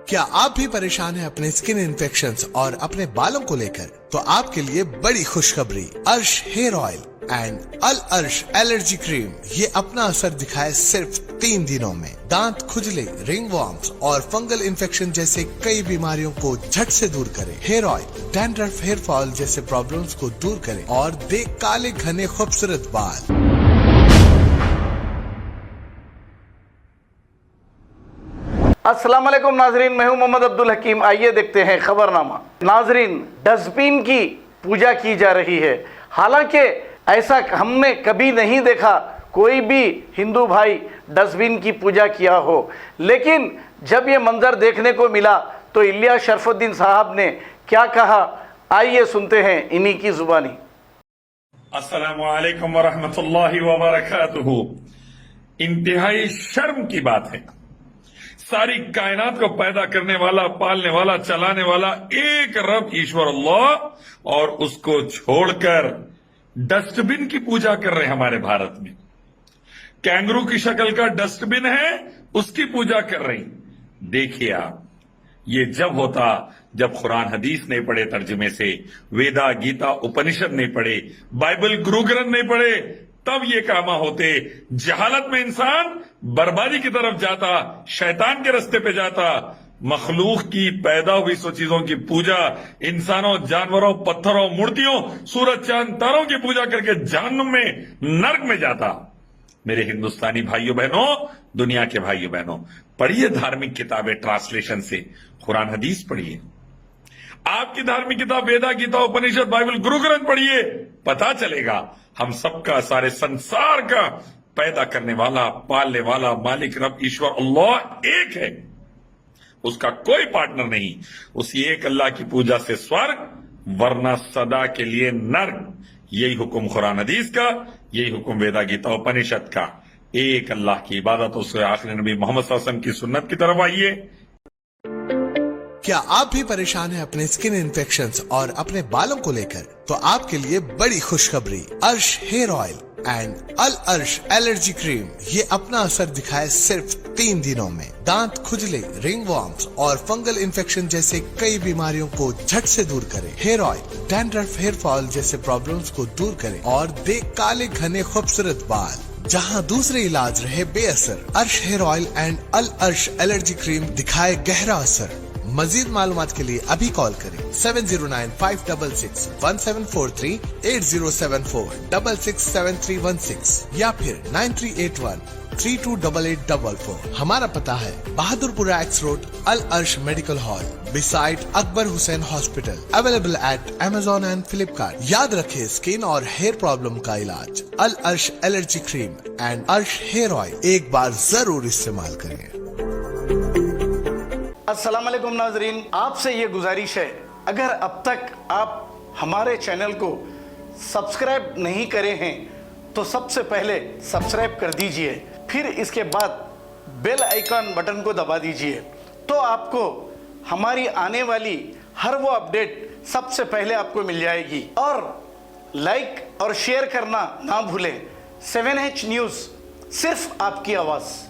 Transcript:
क्या आप भी परेशान हैं अपने स्किन इन्फेक्शंस और अपने बालों को लेकर? तो आपके लिए बड़ी खुशखबरी, अर्श हेयर ऑयल एंड अल अर्श एलर्जी क्रीम ये अपना असर दिखाए सिर्फ 3 दिनों में। दांत खुजले, रिंग वॉर्म्स और फंगल इन्फेक्शन जैसे कई बीमारियों को झट से दूर करे। Hair oil dandruff, hair fall जैसे प्रॉब्लम्स को दूर करे और दे काले घने खूबसूरत बाल। अस्सलाम वालेकुम नाजरीन, मैं हूं मोहम्मद अब्दुल हकीम। आइए देखते हैं खबरनामा। नाजरीन, डस्टबिन की पूजा की जा रही है। हालांकि ऐसा हमने कभी नहीं देखा कोई भी हिंदू भाई डस्टबिन की पूजा किया हो, लेकिन जब ये मंजर देखने को मिला तो इलियास शरफुद्दीन साहब ने क्या कहा, आइए सुनते हैं इन्हीं की जुबानी। अस्सलामु अलैकुम वरहमतुल्लाहि वबरकातुहू। इंतहाई शर्म की बात है, सारी कायनात को पैदा करने वाला, पालने वाला, चलाने वाला एक रब ईश्वर अल्लाह, और उसको छोड़कर डस्टबिन की पूजा कर रहे हैं हमारे भारत में। कैंगरू की शक्ल का डस्टबिन है, उसकी पूजा कर रही। देखिए आप, ये जब होता जब कुरान हदीस नहीं पढ़े तर्जुमे से, वेदा गीता उपनिषद नहीं पढ़े, बाइबल गुरु ग्रंथ नहीं पढ़े, तब ये कामा होते। जहालत में इंसान बर्बादी की तरफ जाता, शैतान के रास्ते पे जाता। मखलूक की पैदा हुई सो चीजों की पूजा, इंसानों, जानवरों, पत्थरों, मूर्तियों, सूरज चांद तारों की पूजा करके जहन्नुम में, नर्क में जाता। मेरे हिंदुस्तानी भाइयों बहनों, दुनिया के भाइयों बहनों, पढ़िए धार्मिक किताबें ट्रांसलेशन से, कुरान हदीस पढ़िए। आपकी धार्मिक किताब वेदा गीता उपनिषद बाइबल गुरु ग्रंथ पढ़िए, पता चलेगा हम सबका, सारे संसार का पैदा करने वाला, पालने वाला मालिक रब ईश्वर अल्लाह एक है, उसका कोई पार्टनर नहीं। उसी एक अल्लाह की पूजा से स्वर्ग, वरना सदा के लिए नर्क। यही हुक्म कुरान हदीस का, यही हुक्म वेदा गीता उपनिषद का। एक अल्लाह की इबादत, उससे आखिरी नबी मोहम्मद सल्लल्लाहु अलैहि वसल्लम की सुन्नत की तरफ आइए। क्या आप भी परेशान हैं अपने स्किन इन्फेक्शंस और अपने बालों को लेकर? तो आपके लिए बड़ी खुशखबरी, अर्श हेयर ऑयल एंड अल अर्श एलर्जी क्रीम ये अपना असर दिखाए सिर्फ 3 दिनों में। दांत खुजले, रिंग वॉर्म्स और फंगल इन्फेक्शन जैसे कई बीमारियों को झट से दूर करे। Hair oil dandruff, hair fall जैसे प्रॉब्लम्स को दूर करे और दे काले घने खूबसूरत बाल। जहां दूसरे इलाज रहे बेअसर, अर्श हेयर ऑयल एंड अल अर्श एलर्जी क्रीम दिखाए गहरा असर। मजीद मालूमात के लिए अभी कॉल करें 7095661743, 8074667316 या फिर 9381328844। हमारा पता है बहादुरपुरा एक्स रोड, अल अर्श medical hall, beside Akbar Hussain hospital. Available at Amazon and Flipkart. याद रखें, स्किन और हेयर प्रॉब्लम का इलाज अल अर्श एलर्जी क्रीम एंड अर्श हेयर ऑयल एक बार जरूर इस्तेमाल करें। अस्सलाम वालेकुम नाजरीन, आपसे ये गुजारिश है, अगर अब तक आप हमारे चैनल को सब्सक्राइब नहीं करे हैं तो सबसे पहले सब्सक्राइब कर दीजिए, फिर इसके बाद बेल आइकन बटन को दबा दीजिए, तो आपको हमारी आने वाली हर वो अपडेट सबसे पहले आपको मिल जाएगी। और लाइक और शेयर करना ना भूलें। 7H न्यूज़, सिर्फ आपकी आवाज़।